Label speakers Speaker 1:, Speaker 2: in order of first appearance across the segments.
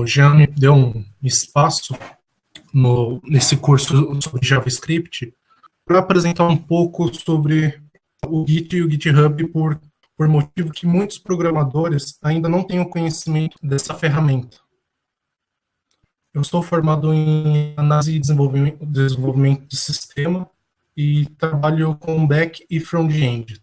Speaker 1: o Jean me deu um espaço nesse curso sobre JavaScript para apresentar um pouco sobre o Git e o GitHub por motivo que muitos programadores ainda não têm o conhecimento dessa ferramenta. Eu sou formado em análise e desenvolvimento de sistema e trabalho com back e front-end.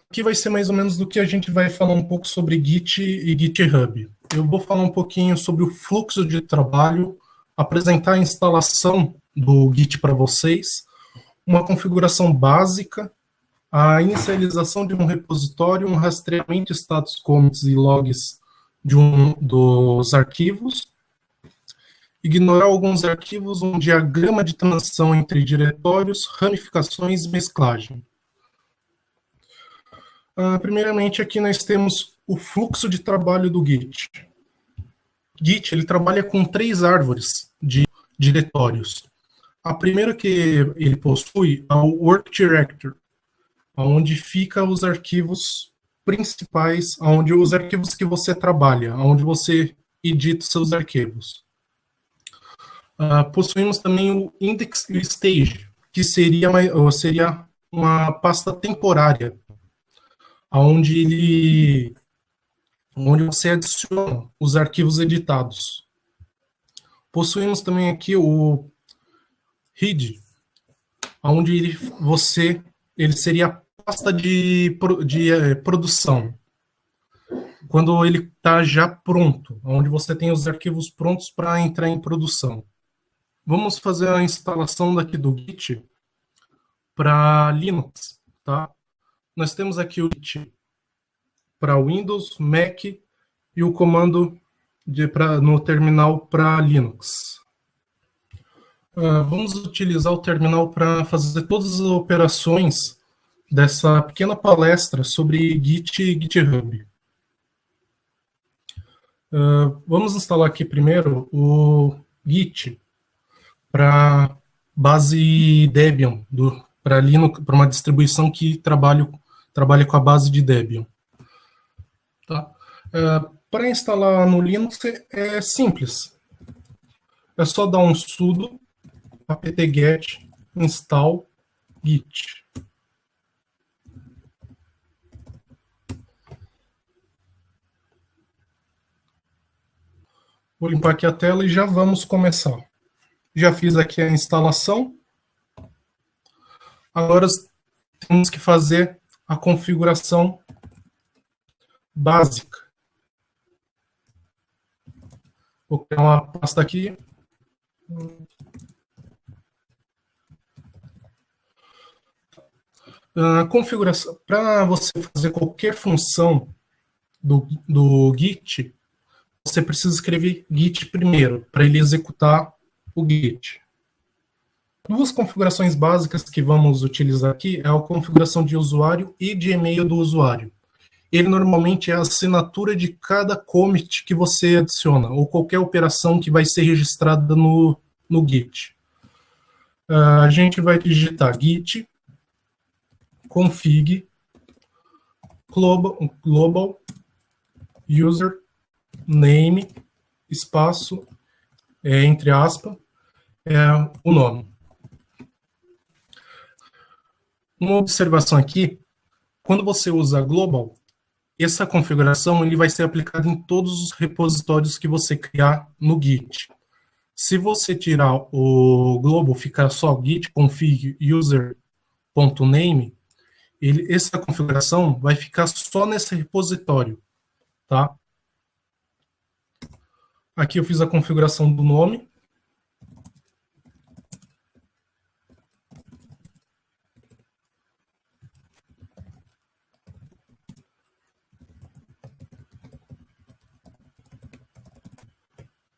Speaker 1: Aqui vai ser mais ou menos do que a gente vai falar um pouco sobre Git e GitHub. Eu vou falar um pouquinho sobre o fluxo de trabalho, apresentar a instalação do Git para vocês, uma configuração básica, a inicialização de um repositório, um rastreamento de status commits e logs dos arquivos, ignorar alguns arquivos, um diagrama de transição entre diretórios, ramificações e mesclagem. Primeiramente, aqui nós temos o fluxo de trabalho do Git. Git, ele trabalha com 3 árvores de diretórios. A primeira que ele possui é o Work Directory, onde ficam os arquivos principais, onde os arquivos que você trabalha, onde você edita os seus arquivos. Possuímos também o Index e o Stage, que seria uma pasta temporária, onde você adiciona os arquivos editados. Possuímos também aqui o read, onde ele seria a pasta de produção, quando ele está já pronto, onde você tem os arquivos prontos para entrar em produção. Vamos fazer a instalação daqui do Git para Linux, tá? Nós temos aqui o Git para Windows, Mac e o comando no terminal para Linux. Vamos utilizar o terminal para fazer todas as operações dessa pequena palestra sobre Git e GitHub. Vamos instalar aqui primeiro o Git para base Debian, para Linux, para uma distribuição que trabalha com a base de Debian. Tá? Para instalar no Linux é simples. É só dar um sudo apt-get install git. Vou limpar aqui a tela e já vamos começar. Já fiz aqui a instalação. Agora temos que fazer a configuração básica. Vou criar uma pasta aqui. Configuração. Para você fazer qualquer função do Git, você precisa escrever Git primeiro, para ele executar o Git. 2 configurações básicas que vamos utilizar aqui é a configuração de usuário e de e-mail do usuário. Ele normalmente é a assinatura de cada commit que você adiciona, ou qualquer operação que vai ser registrada no Git. A gente vai digitar git config global user name espaço entre aspas o nome. Uma observação aqui: quando você usa global, essa configuração ele vai ser aplicada em todos os repositórios que você criar no Git. Se você tirar o global, ficar só git config user.name, essa configuração vai ficar só nesse repositório, tá? Aqui eu fiz a configuração do nome.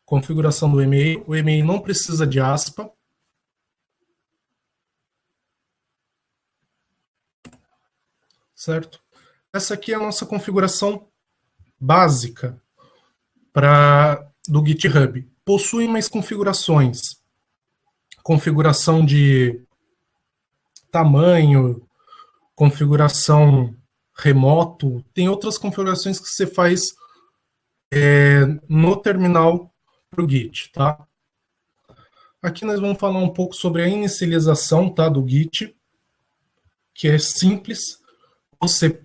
Speaker 1: Configuração do e-mail. O e-mail não precisa de aspa. Certo? Essa aqui é a nossa configuração básica do GitHub. Possui mais configurações. Configuração de tamanho, configuração remoto. Tem outras configurações que você faz no terminal para o Git, tá? Aqui nós vamos falar um pouco sobre a inicialização, tá, do Git, que é simples. Você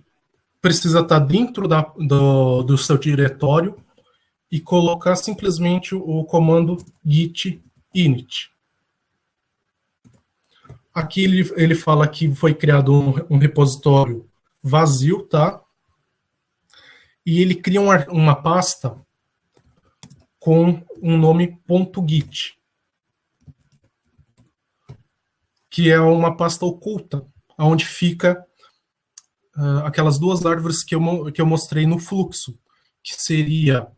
Speaker 1: precisa estar dentro do seu diretório e colocar simplesmente o comando git init. Aqui ele fala que foi criado um repositório vazio, tá? E ele cria uma pasta com um nome .git, que é uma pasta oculta, onde fica aquelas duas árvores que eu mostrei no fluxo, que seria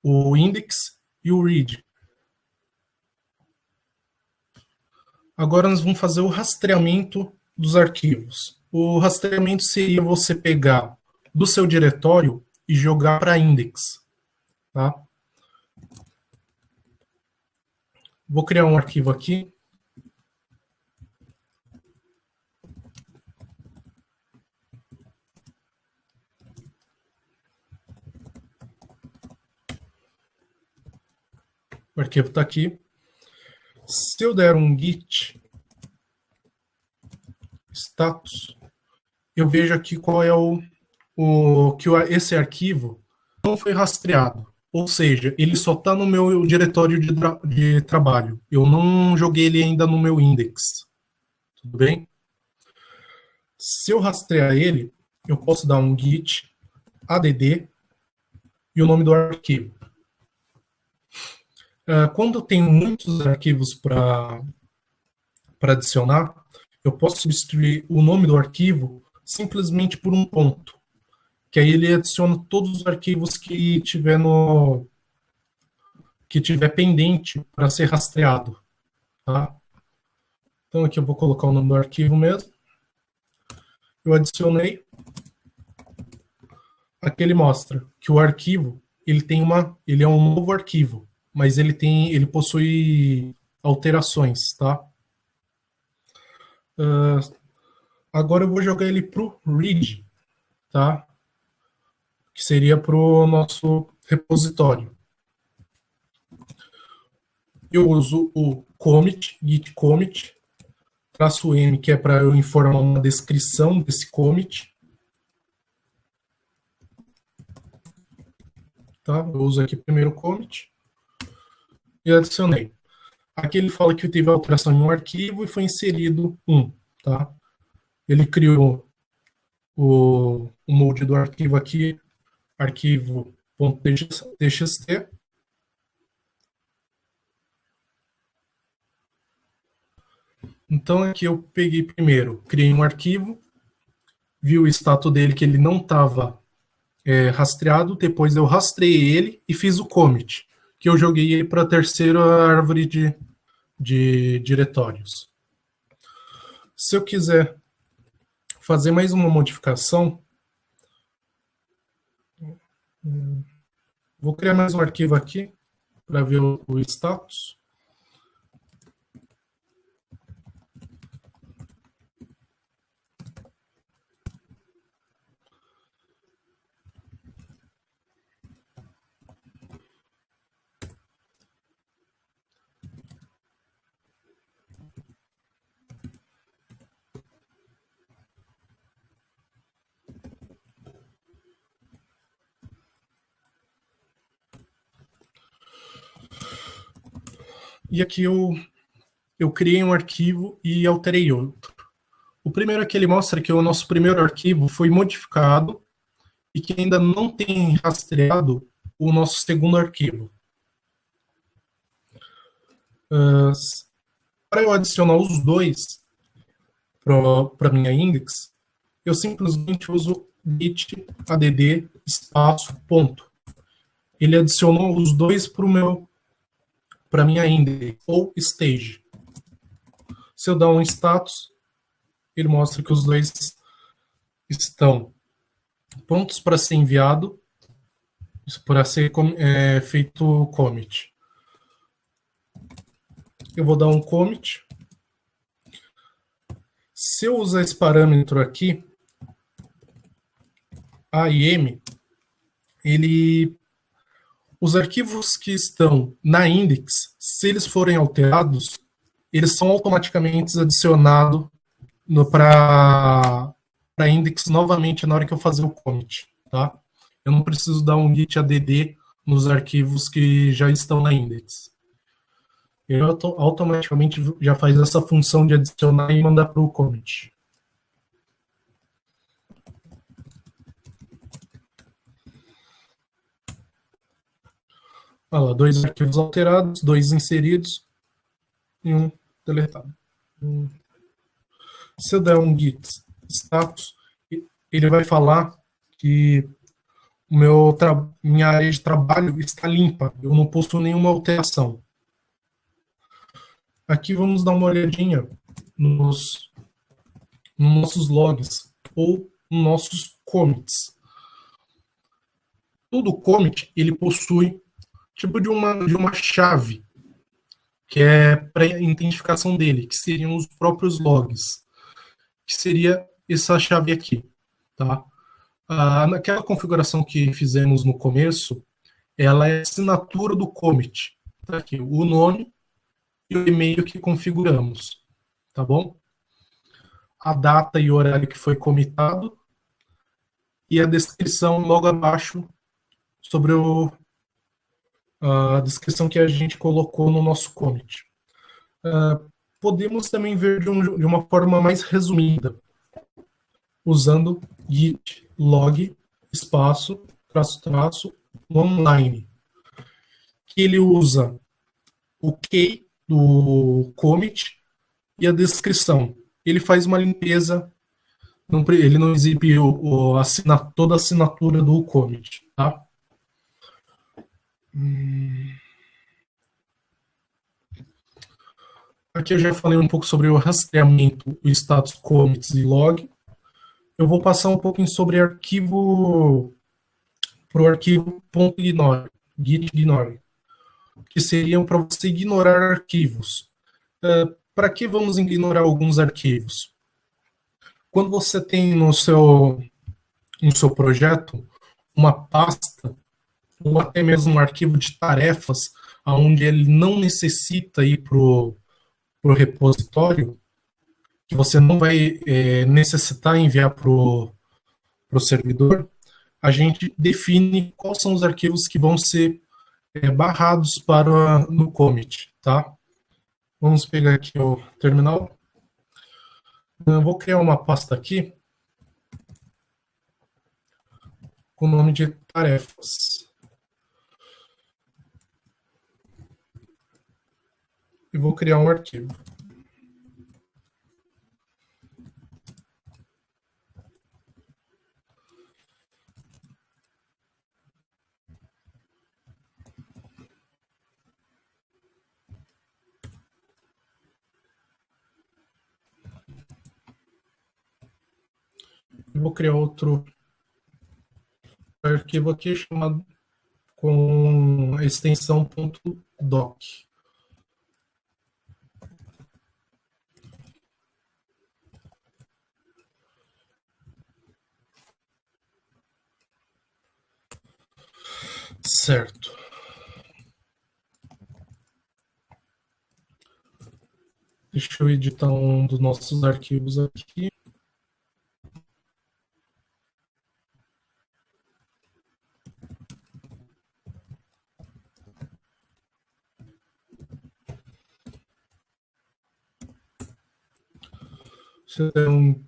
Speaker 1: o index e o read. Agora nós vamos fazer o rastreamento dos arquivos. O rastreamento seria você pegar do seu diretório e jogar para index, tá? Vou criar um arquivo aqui. O arquivo está aqui. Se eu der um git status, eu vejo aqui qual é esse arquivo não foi rastreado. Ou seja, ele só está no meu diretório de trabalho. Eu não joguei ele ainda no meu index. Tudo bem? Se eu rastrear ele, eu posso dar um git add e o nome do arquivo. Quando eu tenho muitos arquivos para adicionar, eu posso substituir o nome do arquivo simplesmente por um ponto, que aí ele adiciona todos os arquivos que tiver pendente para ser rastreado, tá? Então aqui eu vou colocar o nome do arquivo mesmo. Eu adicionei. Aqui ele mostra que o arquivo ele é um novo arquivo, mas ele possui alterações, tá? Agora eu vou jogar ele pro read, tá? Que seria pro nosso repositório. Eu uso o commit, git commit, -m, que é para eu informar uma descrição desse commit. Tá? Eu uso aqui primeiro o commit e adicionei. Aqui ele fala que teve alteração em um arquivo e foi inserido um. Tá? Ele criou o molde do arquivo aqui, arquivo.txt. Então aqui eu peguei primeiro, criei um arquivo, vi o status dele que ele não estava rastreado, depois eu rastreei ele e fiz o commit, que eu joguei ele para a terceira árvore de diretórios. Se eu quiser fazer mais uma modificação, vou criar mais um arquivo aqui para ver o status. E aqui eu criei um arquivo e alterei outro. O primeiro aqui ele mostra que o nosso primeiro arquivo foi modificado e que ainda não tem rastreado o nosso segundo arquivo. Para eu adicionar os dois para minha index, eu simplesmente uso git add espaço ponto. Ele adicionou os dois para minha index ou stage. Se eu dar um status, ele mostra que os dois estão prontos para ser enviado, para ser feito commit. Eu vou dar um commit. Se eu usar esse parâmetro aqui, A e M, ele Os arquivos que estão na index, se eles forem alterados, eles são automaticamente adicionados para a index novamente na hora que eu fazer o commit, tá? Eu não preciso dar um git add nos arquivos que já estão na index. Ele automaticamente já faz essa função de adicionar e mandar para o commit. Olha lá, 2 arquivos alterados, 2 inseridos e 1 deletado. Se eu der um git status, ele vai falar que minha área de trabalho está limpa, eu não possuo nenhuma alteração. Aqui vamos dar uma olhadinha nos nossos logs ou nos nossos commits. Todo commit ele possui tipo de uma chave que é para identificação dele, que seriam os próprios logs, que seria essa chave aqui, tá? Naquela configuração que fizemos no começo, ela é a assinatura do commit, tá aqui, o nome e o e-mail que configuramos, tá bom? A data e o horário que foi commitado e a descrição logo abaixo sobre a descrição que a gente colocou no nosso commit. Podemos também ver de uma forma mais resumida, usando git log espaço traço online, que ele usa o key do commit e a descrição. Ele faz uma limpeza, ele não exibe toda a assinatura do commit, tá? Aqui eu já falei um pouco sobre o rastreamento, o status commits e log. Eu vou passar um pouquinho sobre arquivo para o arquivo .ignore, git ignore, que seriam para você ignorar arquivos. Para que vamos ignorar alguns arquivos? Quando você tem no seu projeto uma pasta ou até mesmo um arquivo de tarefas onde ele não necessita ir para o repositório, que você não vai necessitar enviar para o servidor, a gente define quais são os arquivos que vão ser barrados no commit, tá? Vamos pegar aqui o terminal. Eu vou criar uma pasta aqui com o nome de tarefas. E vou criar um arquivo. Eu vou criar outro arquivo aqui chamado com a extensão .doc. Certo. Deixa eu editar um dos nossos arquivos aqui. Você tem um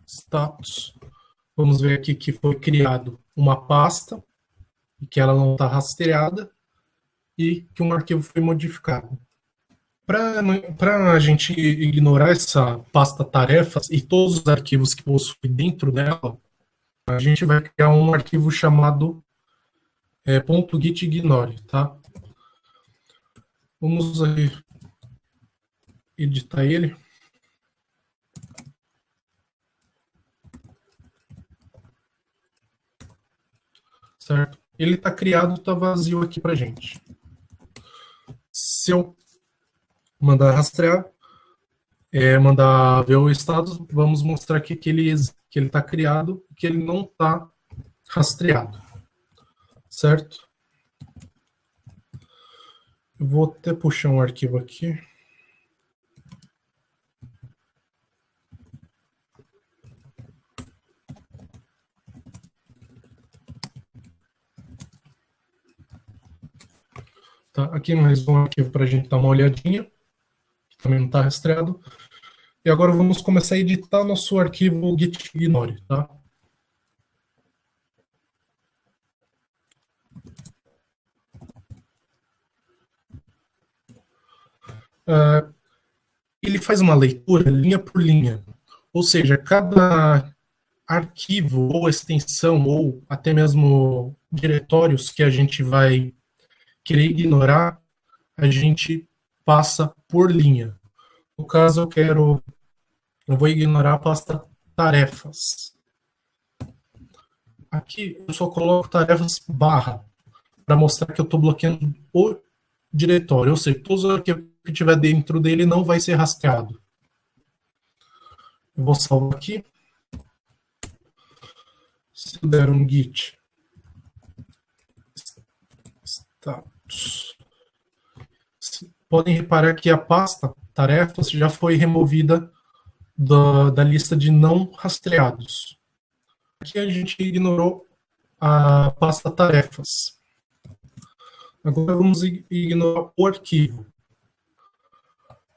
Speaker 1: status. Vamos ver aqui que foi criado uma pasta e que ela não está rastreada e que um arquivo foi modificado. Para a gente ignorar essa pasta tarefas e todos os arquivos que possui dentro dela, a gente vai criar um arquivo chamado .gitignore, tá? Vamos aí editar ele. Certo? Ele está criado, está vazio aqui para gente. Se eu mandar rastrear, mandar ver o status, vamos mostrar aqui que ele está criado e que ele não está rastreado. certo? Eu vou até puxar um arquivo aqui. Tá, aqui mais um arquivo para a gente dar uma olhadinha, que também não está rastreado. E agora vamos começar a editar nosso arquivo gitignore, tá? Ele faz uma leitura linha por linha, ou seja, cada arquivo ou extensão ou até mesmo diretórios que a gente vai querer ignorar, a gente passa por linha. No caso, eu vou ignorar a pasta tarefas. Aqui eu só coloco tarefas barra para mostrar que eu estou bloqueando o diretório, ou seja, todos os arquivos que tiver dentro dele não vai ser rastreado. Eu vou salvar aqui. Se eu der um git status, podem reparar que a pasta tarefas já foi removida da lista de não rastreados. Aqui a gente ignorou a pasta tarefas. Agora vamos ignorar o arquivo.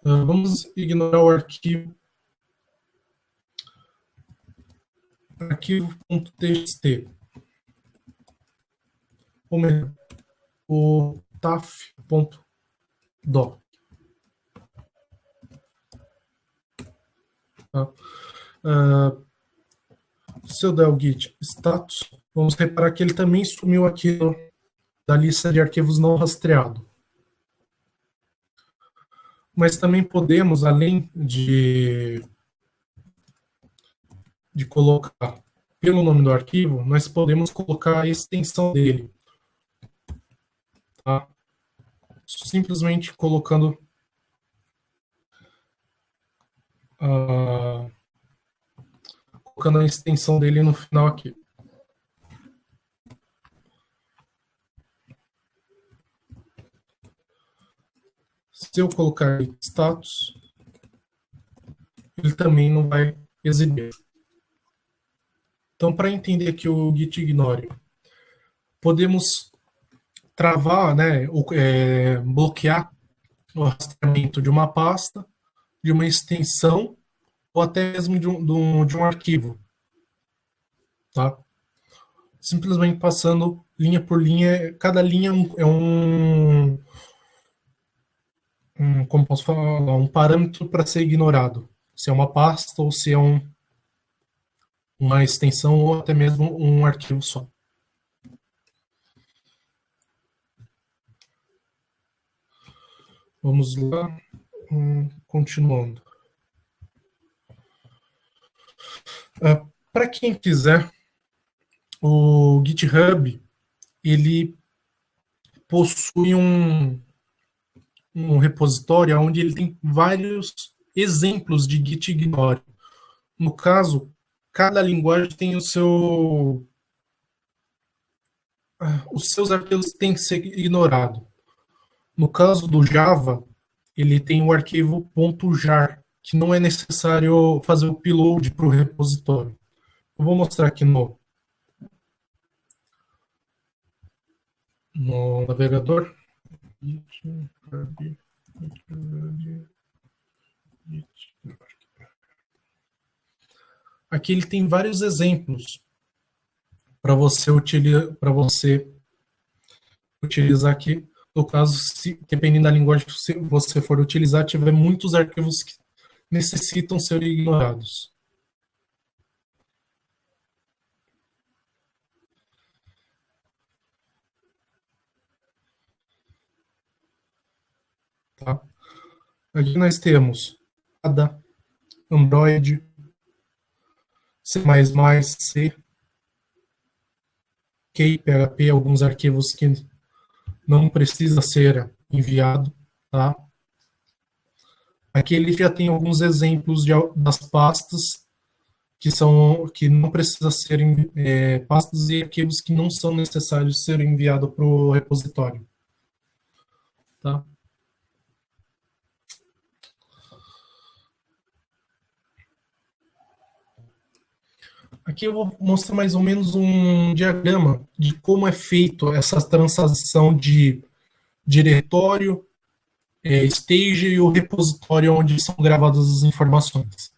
Speaker 1: Vamos ignorar o arquivo.txt, ou melhor, o taf.doc. Tá? Se eu der o git status, vamos reparar que ele também sumiu aqui da lista de arquivos não rastreado. Mas também podemos, além de colocar pelo nome do arquivo, nós podemos colocar a extensão dele. Tá? Simplesmente colocando a extensão dele no final aqui. Se eu colocar status, ele também não vai exibir. Então, para entender aqui o gitignore, podemos travar, né, bloquear o rastreamento de uma pasta, de uma extensão, ou até mesmo de um arquivo. Tá? Simplesmente passando linha por linha, cada linha como posso falar, um parâmetro para ser ignorado. Se é uma pasta ou se é uma extensão ou até mesmo um arquivo só. Vamos lá, continuando. Para quem quiser, o GitHub ele possui um repositório onde ele tem vários exemplos de gitignore. No caso, cada linguagem tem os seus arquivos têm que ser ignorados. No caso do Java, ele tem o arquivo .jar, que não é necessário fazer o upload para o repositório. Eu vou mostrar aqui no navegador. Aqui ele tem vários exemplos para você utilizar aqui. No caso, dependendo da linguagem que você for utilizar, tiver muitos arquivos que necessitam ser ignorados. Tá? Aqui nós temos Ada, Android, C++, C, Key, PHP, alguns arquivos que não precisa ser enviado, tá? Aqui ele já tem alguns exemplos das pastas que não precisa serem pastas e arquivos que não são necessários serem enviados para o repositório. Tá? Aqui eu vou mostrar mais ou menos um diagrama de como é feito essa transação de diretório, stage e o repositório onde são gravadas as informações.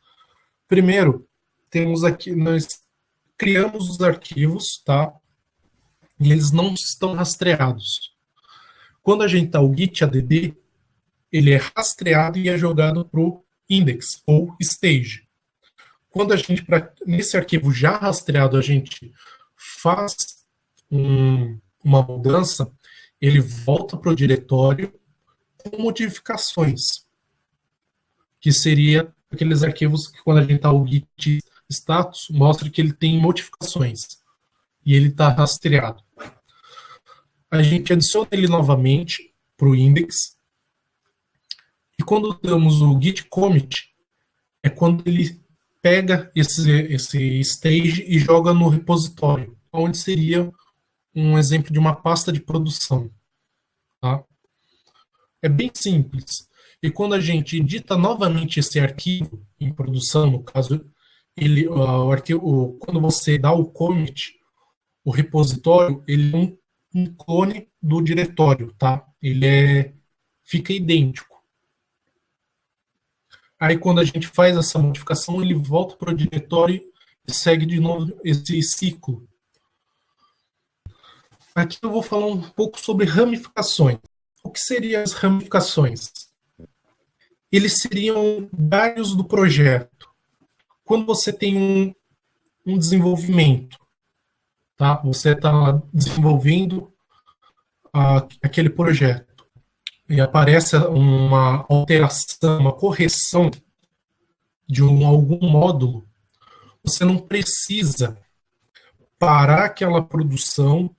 Speaker 1: Primeiro, temos aqui, nós criamos os arquivos, tá? E eles não estão rastreados. Quando a gente dá o git add, ele é rastreado e é jogado para o index ou stage. Quando a gente, nesse arquivo já rastreado, a gente faz uma mudança, ele volta para o diretório com modificações, que seria aqueles arquivos que quando a gente dá o git status, mostra que ele tem modificações e ele está rastreado. A gente adiciona ele novamente para o index e quando damos o git commit, é quando ele pega esse stage e joga no repositório, onde seria um exemplo de uma pasta de produção. Tá? É bem simples. E quando a gente edita novamente esse arquivo em produção, no caso, o arquivo, quando você dá o commit, o repositório, ele é um clone do diretório, tá? Fica idêntico. Aí quando a gente faz essa modificação, ele volta para o diretório e segue de novo esse ciclo. Aqui eu vou falar um pouco sobre ramificações. O que seriam as ramificações? Eles seriam galhos do projeto. Quando você tem um desenvolvimento, tá? Você está desenvolvendo aquele projeto e aparece uma alteração, uma correção de algum módulo, você não precisa parar aquela produção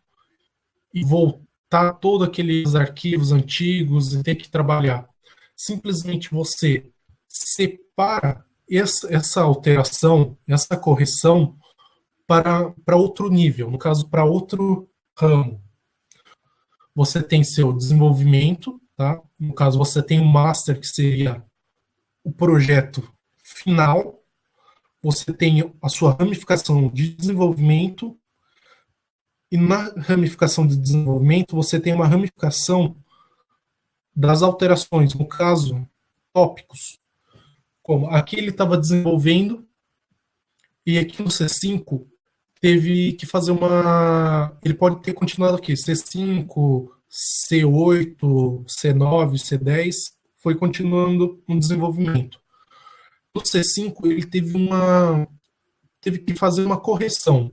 Speaker 1: e voltar todos aqueles arquivos antigos e ter que trabalhar. Simplesmente você separa essa alteração, essa correção para outro nível, no caso, para outro ramo. Você tem seu desenvolvimento, tá? No caso, você tem o master, que seria o projeto final. Você tem a sua ramificação de desenvolvimento. E na ramificação de desenvolvimento, você tem uma ramificação das alterações, no caso, tópicos. Como aqui ele estava desenvolvendo, e aqui no C5 teve que fazer uma. Ele pode ter continuado aqui, C5, C8, C9, C10, foi continuando no desenvolvimento. No C5, ele teve que fazer uma correção.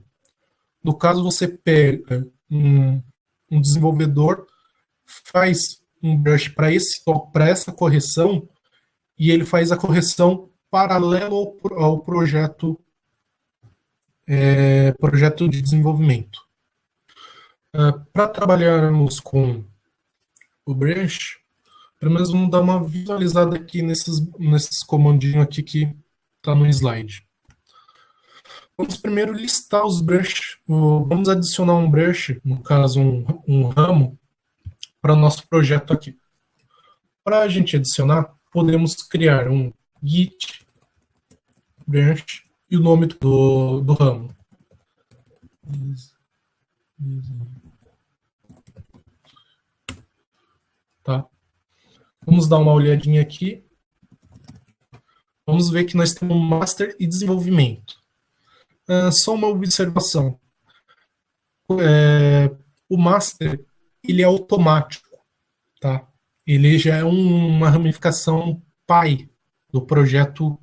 Speaker 1: No caso, você pega um desenvolvedor, faz um brush para essa correção, e ele faz a correção paralelo ao projeto de desenvolvimento. Para trabalharmos com o brush, pelo menos vamos dar uma visualizada aqui nesses comandinhos aqui que está no slide. Vamos primeiro listar os brushes. Vamos adicionar um brush, no caso um ramo, para o nosso projeto aqui. Para a gente adicionar, podemos criar um git branch e o nome do ramo. Tá? Vamos dar uma olhadinha aqui. Vamos ver que nós temos master e desenvolvimento. Só uma observação. O master, ele é automático, tá? Ele já é uma ramificação pai do projeto,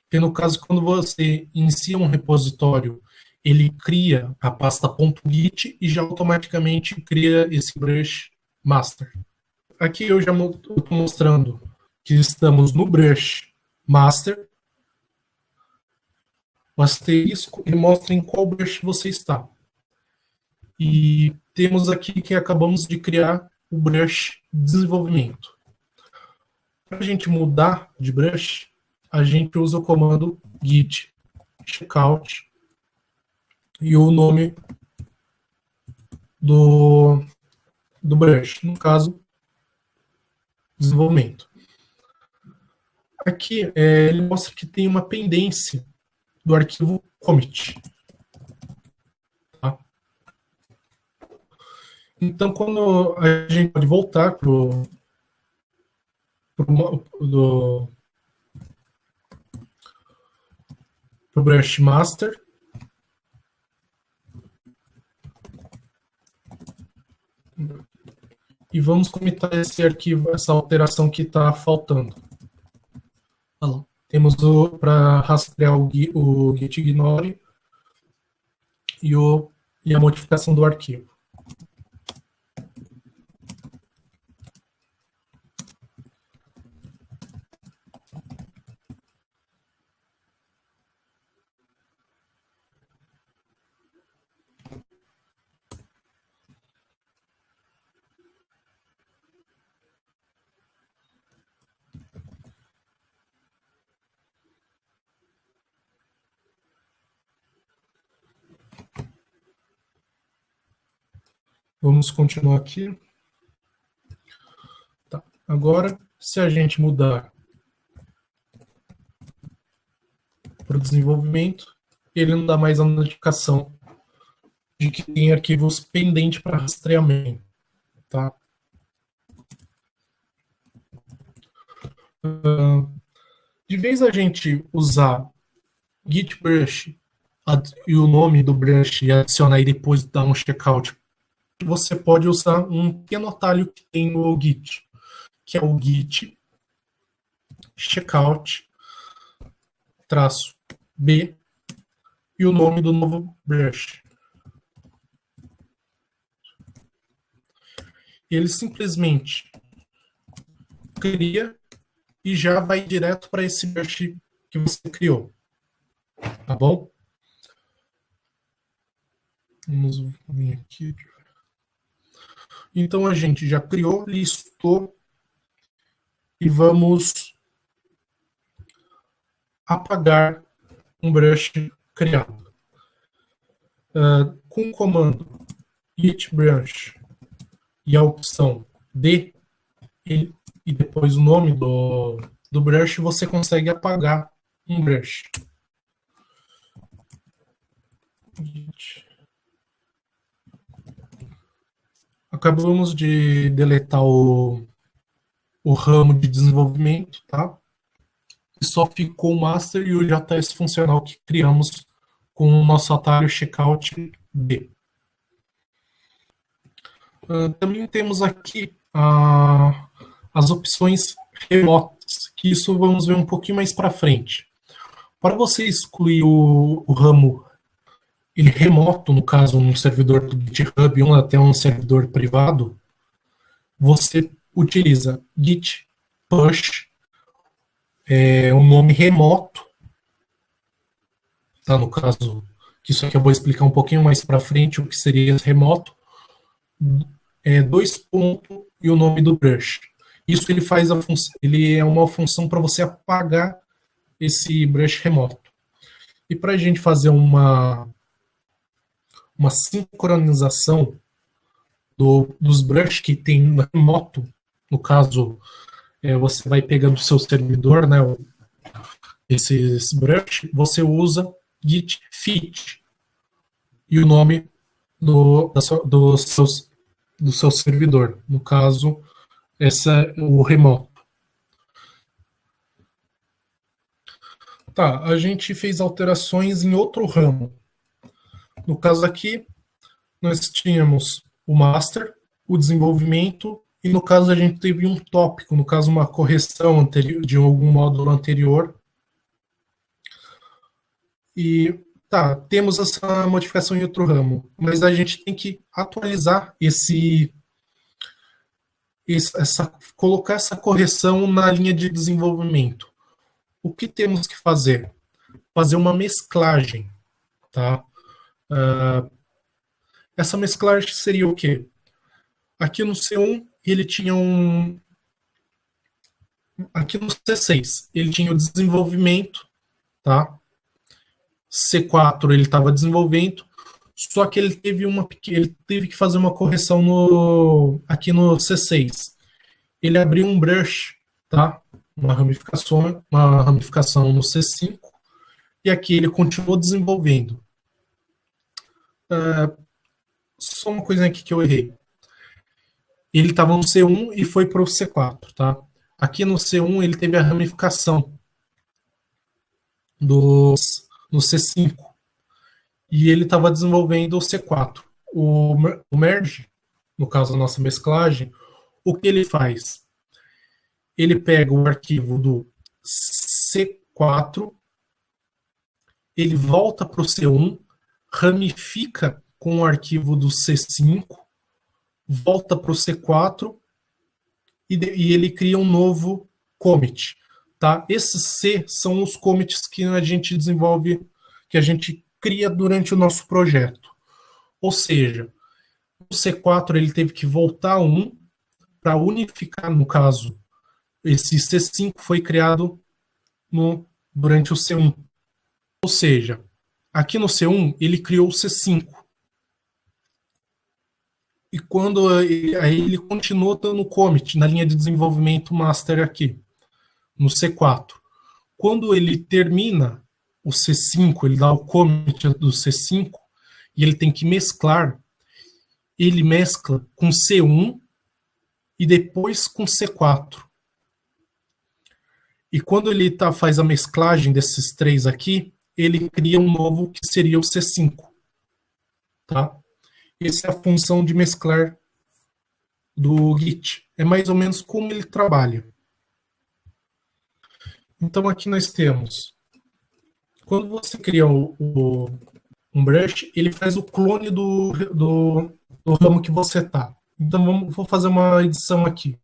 Speaker 1: que no caso, quando você inicia um repositório, ele cria a pasta .git e já automaticamente cria esse brush master. Aqui eu já estou mostrando que estamos no brush master. O asterisco, ele mostra em qual brush você está. E temos aqui que acabamos de criar o brush desenvolvimento. Para a gente mudar de brush, a gente usa o comando git checkout e o nome do brush, no caso, desenvolvimento. Aqui ele mostra que tem uma pendência do arquivo commit. Tá? Então, quando a gente pode voltar para o brush master, e vamos comitar esse arquivo, essa alteração que está faltando. Temos para rastrear o git ignore e a modificação do arquivo. Vamos continuar aqui. Tá. Agora, se a gente mudar para o desenvolvimento, ele não dá mais a notificação de que tem arquivos pendentes para rastreamento. Tá? De vez a gente usar git brush e o nome do brush e adicionar e depois dar um checkout, você pode usar um pequeno atalho que tem no Git, que é o git checkout -b e o nome do novo brush. Ele simplesmente cria e já vai direto para esse brush que você criou. Tá bom? Vamos vir aqui. Então a gente já criou, listou e vamos apagar um brush criado. Com o comando git brush e a opção D e depois o nome do brush, você consegue apagar um brush. Acabamos de deletar o ramo de desenvolvimento, tá? E só ficou o master e o JS funcional que criamos com o nosso atalho checkout B. Também temos aqui as opções remotas, que isso vamos ver um pouquinho mais para frente. Para você excluir o ramo remoto, no caso, um servidor do GitHub ou até um servidor privado, você utiliza git push, um nome remoto, tá? No caso, que isso aqui eu vou explicar um pouquinho mais para frente o que seria remoto, 2 pontos e o nome do brush. Isso ele faz ele é uma função para você apagar esse brush remoto. E para a gente fazer uma sincronização dos brushes que tem remoto, no caso, você vai pegando o seu servidor, né, esses brushes, você usa git fit e o nome do seu servidor. No caso, esse é o remoto. Tá, a gente fez alterações em outro ramo. No caso aqui, nós tínhamos o master, o desenvolvimento, e no caso a gente teve um tópico, no caso uma correção anterior, de algum módulo anterior. E tá, temos essa modificação em outro ramo, mas a gente tem que atualizar colocar essa correção na linha de desenvolvimento. O que temos que fazer? Fazer uma mesclagem, tá? Essa mesclagem seria o quê? Aqui no C1, ele tinha aqui no C6, ele tinha o desenvolvimento, tá? C4 ele estava desenvolvendo, só que ele teve que fazer uma correção aqui no C6. Ele abriu um brush, tá? Uma ramificação no C5, e aqui ele continuou desenvolvendo. Só uma coisa aqui que eu errei. Ele estava no C1 e foi para o C4, tá? Aqui no C1 ele teve a ramificação no C5 e ele estava desenvolvendo o C4. O merge, no caso da nossa mesclagem, o que ele faz? Ele pega o arquivo do C4, ele volta para o C1, ramifica com o arquivo do C5, volta para o C4 e ele cria um novo commit. Tá? Esses C são os commits que a gente desenvolve, que a gente cria durante o nosso projeto. Ou seja, o C4 ele teve que voltar um para unificar, no caso, esse C5 foi criado durante o C1. Ou seja, aqui no C1 ele criou o C5. E quando aí ele continuou dando commit na linha de desenvolvimento master aqui, no C4. Quando ele termina o C5, ele dá o commit do C5 e ele tem que mesclar, ele mescla com C1 e depois com C4. E quando ele faz a mesclagem desses três aqui, ele cria um novo que seria o C5. Tá? Essa é a função de mesclar do Git. É mais ou menos como ele trabalha. Então aqui nós temos, quando você cria um brush, ele faz o clone do ramo que você está. Então vou fazer uma edição aqui.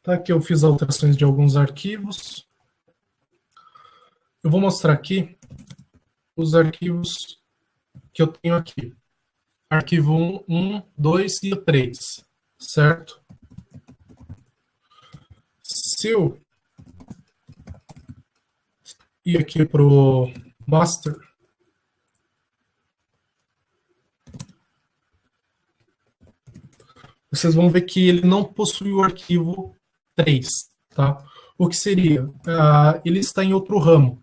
Speaker 1: Tá, aqui eu fiz alterações de alguns arquivos. Eu vou mostrar aqui os arquivos que eu tenho aqui. Arquivo 1, 2 e 3, certo? Se eu ir aqui para o master, vocês vão ver que ele não possui o arquivo 3, tá? O que seria? Ele está em outro ramo.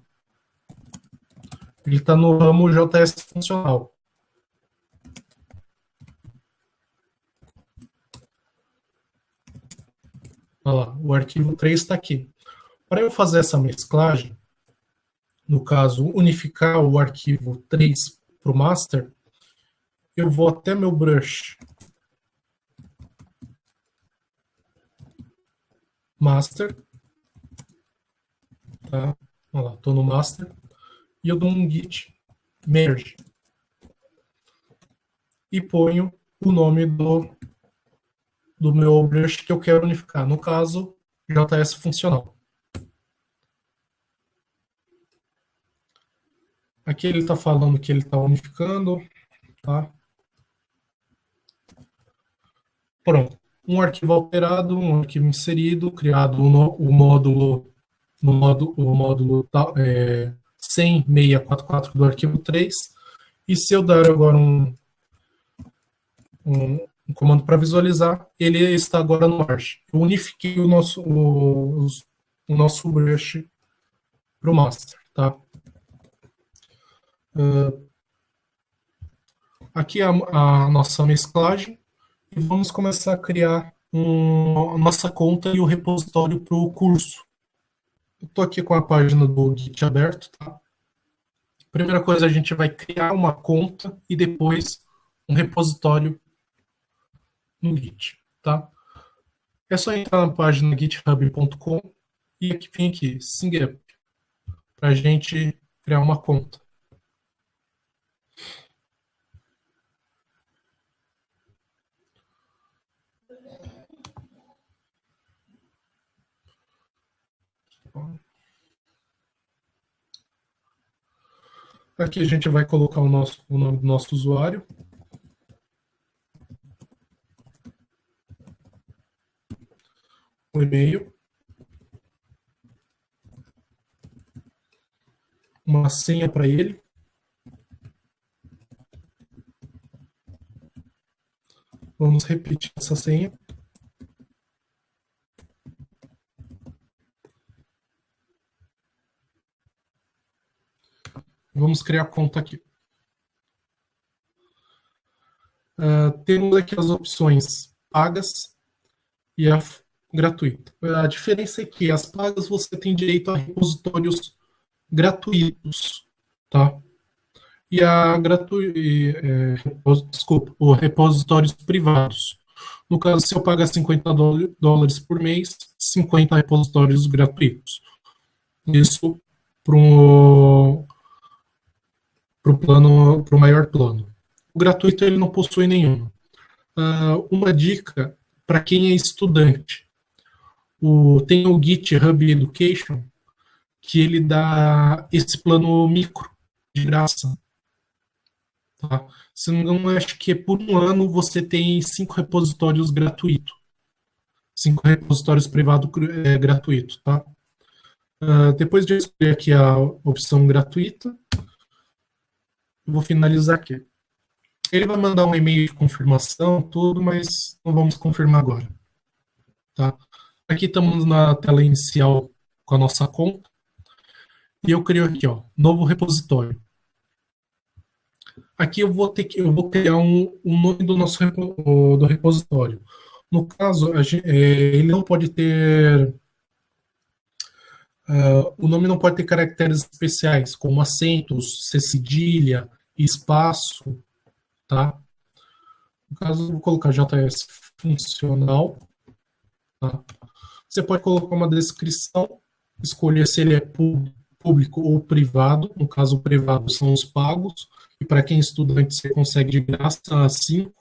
Speaker 1: Ele está no ramo JS funcional. Olha lá, o arquivo 3 está aqui. Para eu fazer essa mesclagem, no caso, unificar o arquivo 3 para o master, eu vou até meu brush master, tá? Olha lá, estou no master, e eu dou um git merge e ponho o nome do meu brush que eu quero unificar, no caso, JS funcional. Aqui ele está falando que ele está unificando, tá? Pronto. Um arquivo alterado, um arquivo inserido, criado o módulo 100.644 do arquivo 3. E se eu dar agora um comando para visualizar, ele está agora no Arch. Eu unifiquei o nosso brush para o master. tá? Aqui é a nossa mesclagem e vamos começar a criar a nossa conta e o repositório para o curso. Eu estou aqui com a página do Git aberto, tá? Primeira coisa, a gente vai criar uma conta e depois um repositório no Git, tá? É só entrar na página github.com e aqui vem aqui, SingUp, para a gente criar uma conta. Aqui a gente vai colocar o nome do nosso usuário. O e-mail. Uma senha para ele. Vamos repetir essa senha. Vamos criar a conta aqui. Temos aqui as opções pagas e a gratuita. A diferença é que as pagas você tem direito a repositórios gratuitos, tá? E os repositórios privados. No caso, se eu pagar $50 por mês, 50 repositórios gratuitos. Isso para o plano, para o maior plano. O gratuito ele não possui nenhum. Uma dica para quem é estudante: tem o GitHub Education, que ele dá esse plano micro de graça. Tá? Se não me engano, acho que por um ano você tem 5 repositórios gratuitos. 5 repositórios privados gratuitos, tá? Depois de eu escolher aqui a opção gratuita, eu vou finalizar aqui. Ele vai mandar um e-mail de confirmação, tudo, mas não vamos confirmar agora. Tá? Aqui estamos na tela inicial com a nossa conta. E eu crio aqui, ó, novo repositório. Aqui eu vou criar um nome do nosso do repositório. No caso, ele não pode ter o nome não pode ter caracteres especiais, como acentos, cedilha, espaço, tá? No caso, eu vou colocar JS funcional. Tá? Você pode colocar uma descrição, escolher se ele é público ou privado. No caso, o privado são os pagos. E para quem é estudante, você consegue de graça 5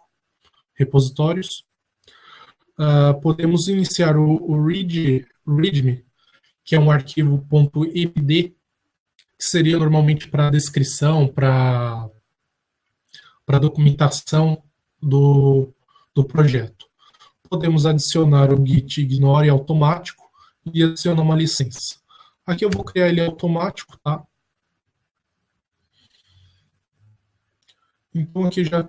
Speaker 1: repositórios. Podemos iniciar o README, que é um arquivo .md, que seria normalmente para descrição, para documentação do projeto. Podemos adicionar o git ignore automático e adicionar uma licença. Aqui eu vou criar ele automático, tá? Então aqui já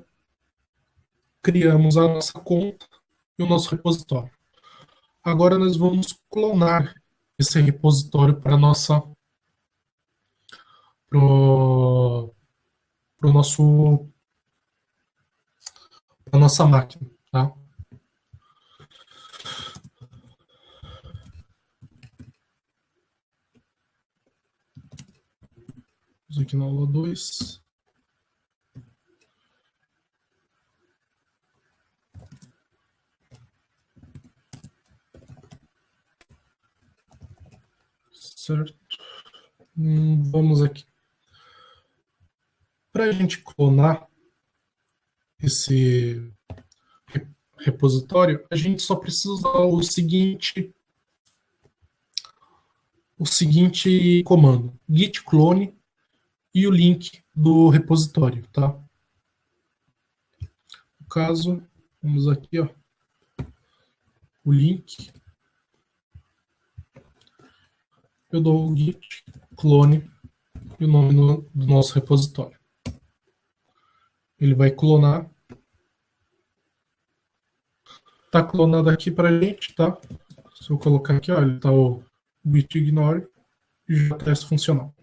Speaker 1: criamos a nossa conta e o nosso repositório. Agora nós vamos clonar esse repositório para a nossa máquina, tá? Vamos aqui na aula 2. Certo. Vamos aqui. Para a gente clonar esse repositório, a gente só precisa usar o seguinte comando: git clone e o link do repositório, tá? No caso, vamos aqui, ó, o link. Eu dou o git clone e o nome do nosso repositório. Ele vai clonar. Tá clonado aqui pra gente, tá? Se eu colocar aqui, ó, ele tá o git ignore e JS funcional.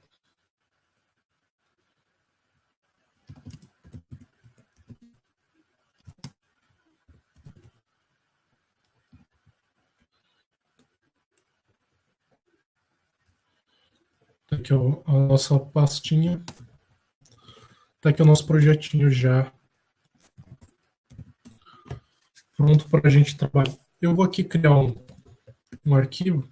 Speaker 1: aqui a nossa pastinha. Tá aqui o nosso projetinho já pronto para a gente trabalhar. Eu vou aqui criar um arquivo.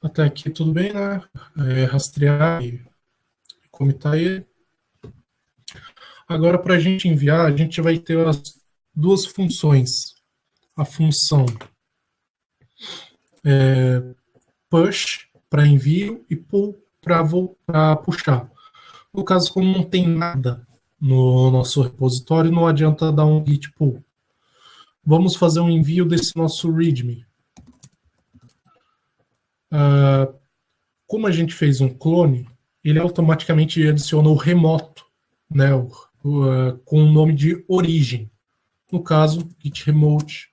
Speaker 1: Até aqui tudo bem, né? Rastrear e comitar ele. Agora, para a gente enviar, a gente vai ter as duas funções. A função push para envio e pull para puxar. No caso, como não tem nada no nosso repositório, não adianta dar um git pull. Vamos fazer um envio desse nosso readme. Como a gente fez um clone, ele automaticamente adiciona o remoto, né, com o nome de origem. No caso, git remote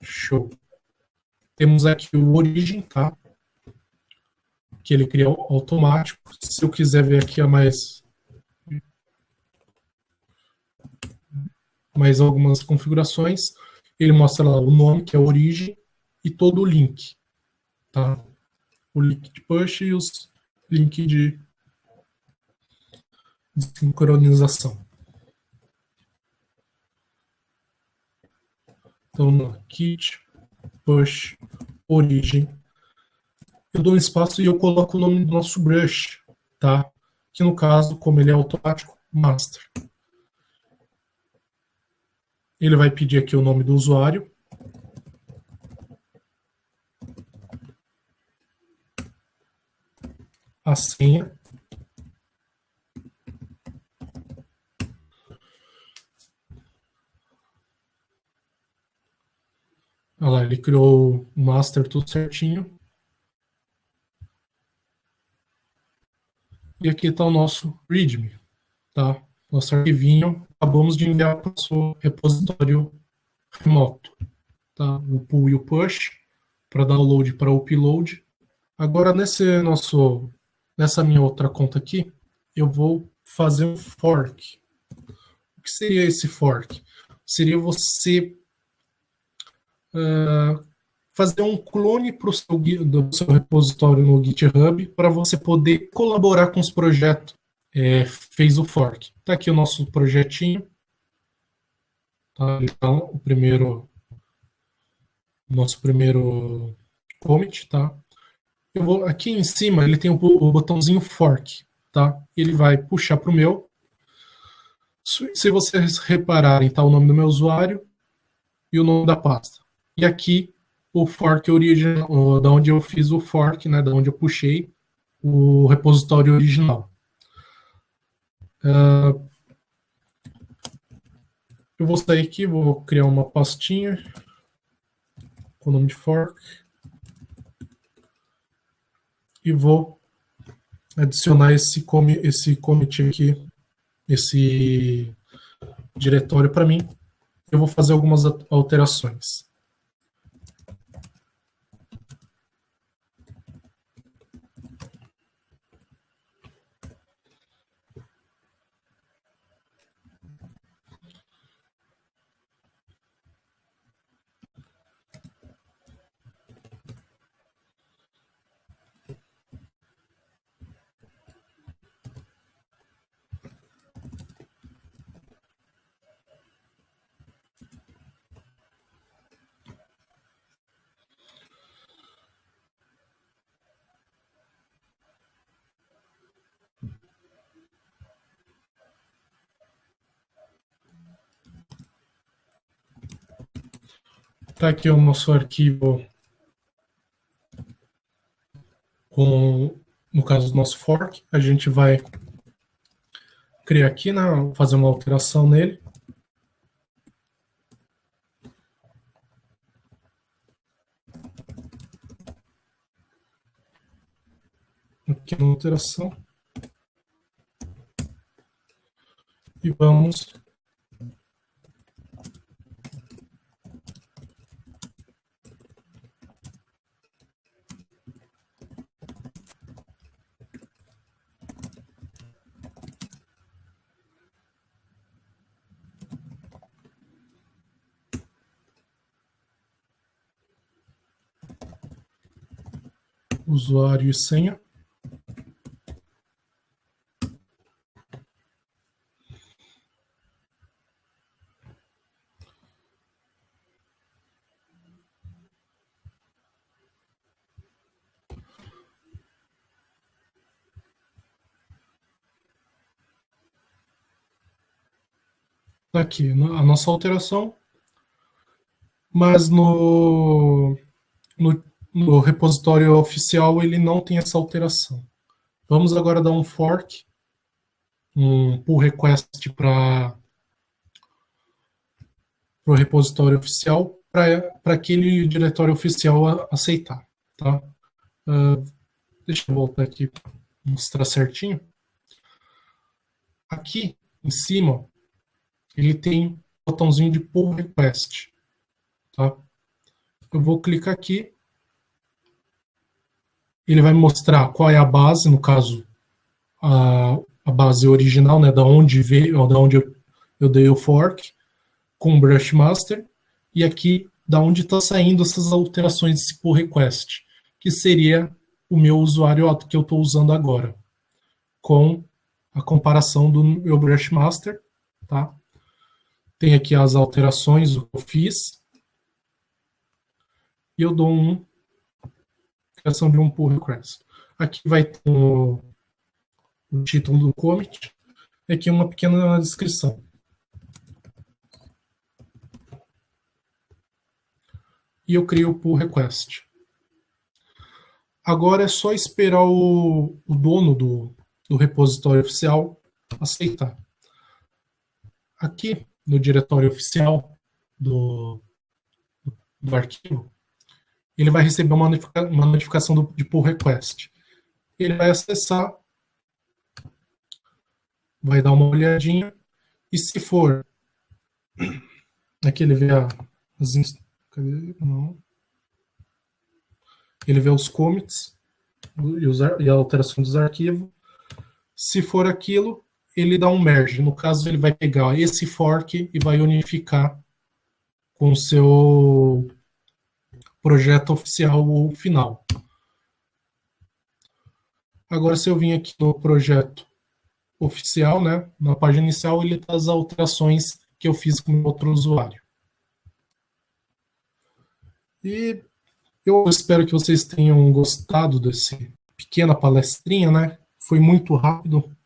Speaker 1: show. Temos aqui o origem, tá? Que ele cria automático. Se eu quiser ver aqui mais algumas configurações, ele mostra lá o nome, que é a origem, e todo o link, tá? O link de push e os links de sincronização. Então, no git push origem, eu dou um espaço e eu coloco o nome do nosso brush, tá? Que no caso, como ele é automático, master. Ele vai pedir aqui o nome do usuário. A senha. Olha lá, ele criou o master tudo certinho. E aqui está o nosso readme, tá? Nosso arquivinho. Acabamos de enviar para o nosso repositório remoto, tá? O pull e o push para download e para upload. Agora nessa minha outra conta aqui, eu vou fazer um fork. O que seria esse fork? Seria você fazer um clone do seu repositório no GitHub para você poder colaborar com os projetos. Fez o fork. Está aqui o nosso projetinho. Tá? Então, nosso primeiro commit, tá? Aqui em cima ele tem o botãozinho fork, tá? Ele vai puxar para o meu. Se vocês repararem, tá o nome do meu usuário e o nome da pasta. E aqui o fork original, da onde eu fiz o fork, né? Da onde eu puxei o repositório original. Eu vou sair aqui, vou criar uma pastinha com o nome de fork e vou adicionar esse commit aqui, esse diretório para mim. Eu vou fazer algumas alterações. Tá aqui o nosso arquivo no caso do nosso fork, a gente vai criar aqui, né, fazer uma alteração nele. aqui na alteração e vamos usuário e senha. Tá aqui a nossa alteração, mas no repositório oficial ele não tem essa alteração. Vamos agora dar um fork, um pull request para o repositório oficial, para aquele diretório oficial aceitar. Tá? Deixa eu voltar aqui para mostrar certinho. Aqui em cima, ele tem um botãozinho de pull request. Tá? Eu vou clicar aqui. Ele vai mostrar qual é a base, no caso, a base original, né, da onde veio, da onde eu dei o fork, com o Brush Master, e aqui da onde está saindo essas alterações desse pull request, que seria o meu usuário que eu estou usando agora, com a comparação do meu Brush Master, tá? Tem aqui as alterações que eu fiz, e eu dou criação de um pull request. Aqui vai ter o título do commit, e aqui uma pequena descrição. E eu crio o pull request. Agora é só esperar o dono do repositório oficial aceitar. Aqui no diretório oficial do arquivo, ele vai receber uma notificação de pull request. Ele vai acessar, vai dar uma olhadinha, e se for, aqui ele vê ele vê os commits e a alteração dos arquivos. Se for aquilo, ele dá um merge. No caso, ele vai pegar esse fork e vai unificar com o seu projeto oficial ou final. Agora, se eu vim aqui no projeto oficial, né, na página inicial, ele está as alterações que eu fiz com outro usuário. E eu espero que vocês tenham gostado desse pequena palestrinha, né? Foi muito rápido.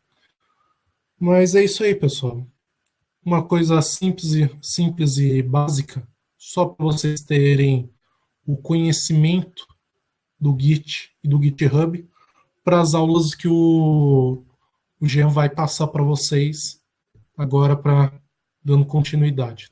Speaker 1: Mas é isso aí, pessoal. Uma coisa simples e básica, só para vocês terem o conhecimento do Git e do GitHub para as aulas que o Jean vai passar para vocês agora, dando continuidade.